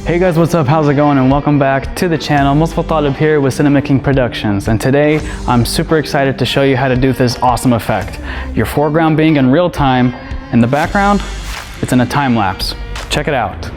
Hey guys, what's up? How's it going? And welcome back to the channel. Mustafa Talib here with Cinemaking Productions. And today I'm super excited to show you how to do this awesome effect. Your foreground being in real time, and the background, it's in a time lapse. Check it out.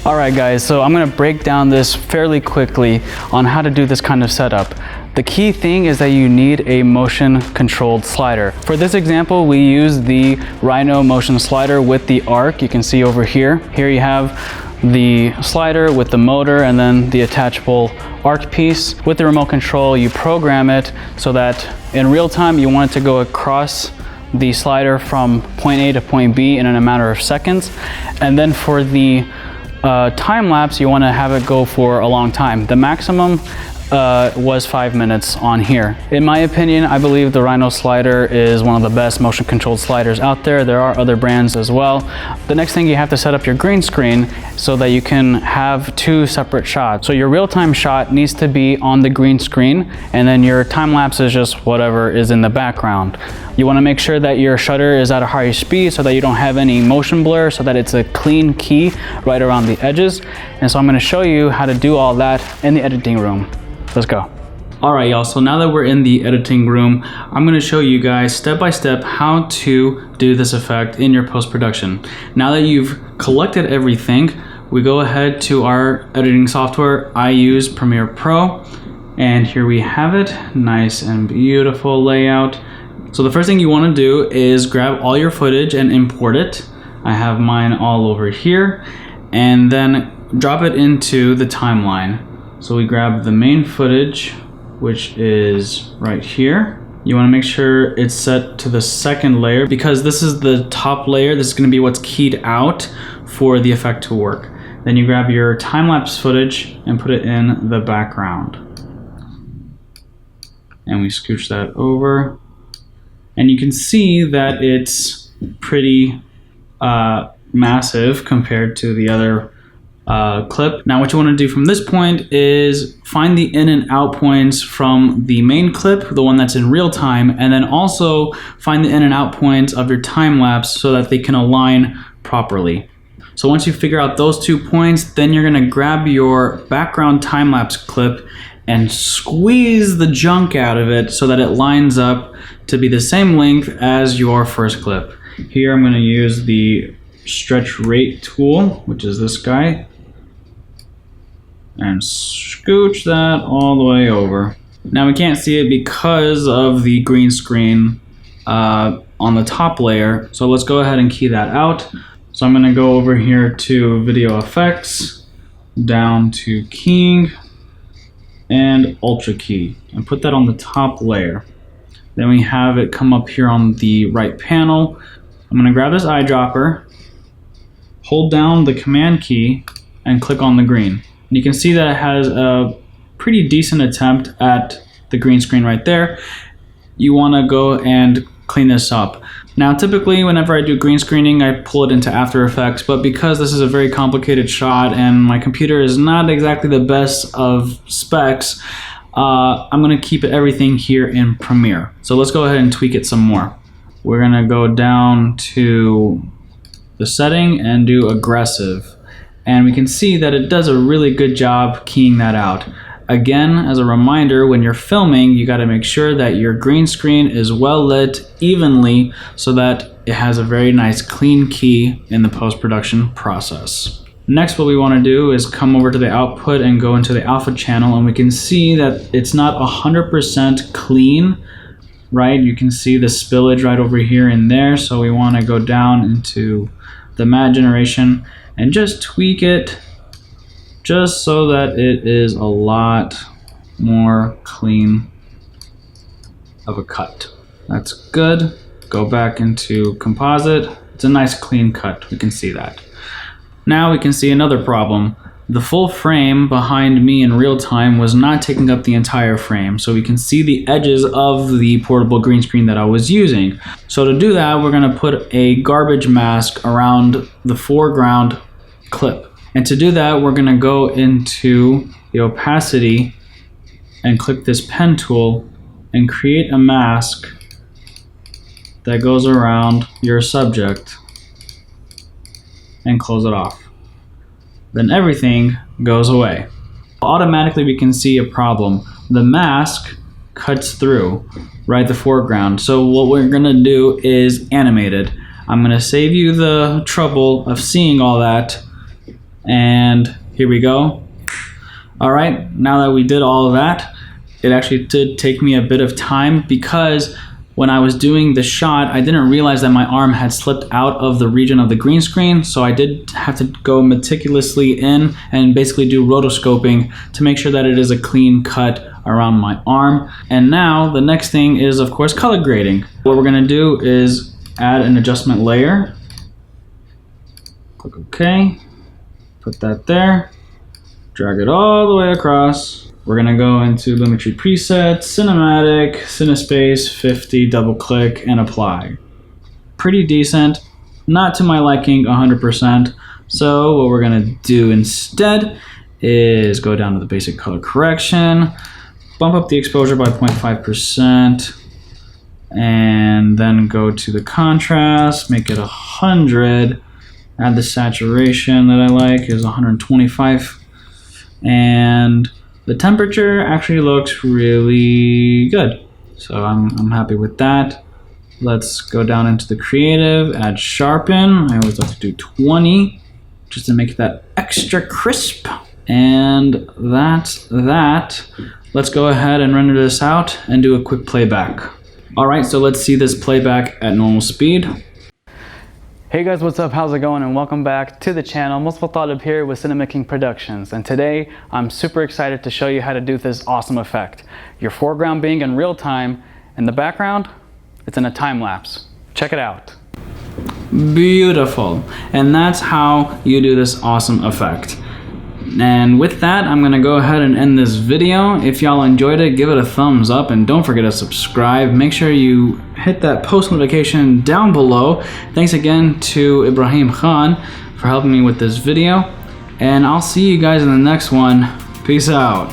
Alright guys, so I'm going to break down this fairly quickly on how to do this kind of setup. The key thing is that you need a motion controlled slider. For this example, we use the Rhino Motion slider with the arc. You can see over here. Here you have the slider with the motor and then the attachable arc piece. With the remote control, you program it so that in real time you want it to go across the slider from point A to point B in a matter of seconds. And then for the time lapse, you want to have it go for a long time. The maximum was 5 minutes on here. In my opinion, I believe the Rhino slider is one of the best motion controlled sliders out there. There are other brands as well. The next thing, you have to set up your green screen so that you can have two separate shots. So your real-time shot needs to be on the green screen, and then your time lapse is just whatever is in the background. You want to make sure that your shutter is at a higher speed so that you don't have any motion blur, so that it's a clean key right around the edges. And so I'm going to show you how to do all that in the editing room. Let's go. All right, y'all, so now that we're in the editing room, I'm going to show you guys step by step how to do this effect in your post-production. Now that you've collected everything, we go ahead to our editing software. I use Premiere Pro, and here we have it. Nice and beautiful layout. So the first thing you want to do is grab all your footage and import it. I have mine all over here, and then drop it into the timeline. So we grab the main footage, which is right here. You want to make sure it's set to the second layer because this is the top layer. This is going to be what's keyed out for the effect to work. Then you grab your time-lapse footage and put it in the background. And we scooch that over. And you can see that it's pretty massive compared to the other clip. Now what you want to do from this point is find the in and out points from the main clip, the one that's in real time, and then also find the in and out points of your time lapse so that they can align properly. So once you figure out those 2 points, then you're going to grab your background time lapse clip and squeeze the junk out of it so that it lines up to be the same length as your first clip. Here I'm going to use the stretch rate tool, which is this guy, and scooch that all the way over. Now we can't see it because of the green screen on the top layer, so let's go ahead and key that out. So I'm going to go over here to Video Effects, down to Keying, and Ultra Key, and put that on the top layer. Then we have it come up here on the right panel. I'm going to grab this eyedropper, hold down the Command key, and click on the green. And you can see that it has a pretty decent attempt at the green screen right there. You want to go and clean this up. Now typically whenever I do green screening, I pull it into After Effects, but because this is a very complicated shot and my computer is not exactly the best of specs, I'm going to keep everything here in Premiere. So let's go ahead and tweak it some more. We're going to go down to the setting and do aggressive. And we can see that it does a really good job keying that out. Again, as a reminder, when you're filming, you got to make sure that your green screen is well lit evenly so that it has a very nice clean key in the post-production process. Next, what we want to do is come over to the output and go into the alpha channel, and we can see that it's not 100% clean, right? You can see the spillage right over here and there, so we want to go down into the matte generation and just tweak it just so that it is a lot more clean of a cut. That's good. Go back into composite. It's a nice clean cut, we can see that. Now we can see another problem. The full frame behind me in real time was not taking up the entire frame, so we can see the edges of the portable green screen that I was using. So to do that, we're gonna put a garbage mask around the foreground clip. And to do that, we're gonna go into the opacity and click this pen tool and create a mask that goes around your subject and close it off. Then everything goes away. Automatically we can see a problem. The mask cuts through, right, the foreground. So what we're gonna do is animate it. I'm gonna save you the trouble of seeing all that. And here we go. All right, now that we did all of that, it actually did take me a bit of time because when I was doing the shot, I didn't realize that my arm had slipped out of the region of the green screen, so I did have to go meticulously in and basically do rotoscoping to make sure that it is a clean cut around my arm. And now the next thing is, of course, color grading. What we're gonna do is add an adjustment layer. Click OK. Put that there, drag it all the way across. We're gonna go into Lumetri presets, cinematic, Cinespace 50, double click and apply. Pretty decent, not to my liking 100%. So what we're gonna do instead is go down to the basic color correction, bump up the exposure by 0.5%, and then go to the contrast, make it 100. Add the saturation that I like is 125, and the temperature actually looks really good, so I'm happy with that. Let's go down into the creative, add sharpen. I always like to do 20 just to make that extra crisp, and that's that. Let's go ahead and render this out and do a quick playback. All right, so let's see this playback at normal speed. Hey guys, what's up? How's it going? And welcome back to the channel. Multiple Thought Up here with Cinema King Productions. And today I'm super excited to show you how to do this awesome effect. Your foreground being in real time, and the background, it's in a time lapse. Check it out. Beautiful. And that's how you do this awesome effect. And with that, I'm gonna go ahead and end this video. If y'all enjoyed it, give it a thumbs up and don't forget to subscribe. Make sure you hit that post notification down below. Thanks again to Ibrahim Khan for helping me with this video. And I'll see you guys in the next one. Peace out.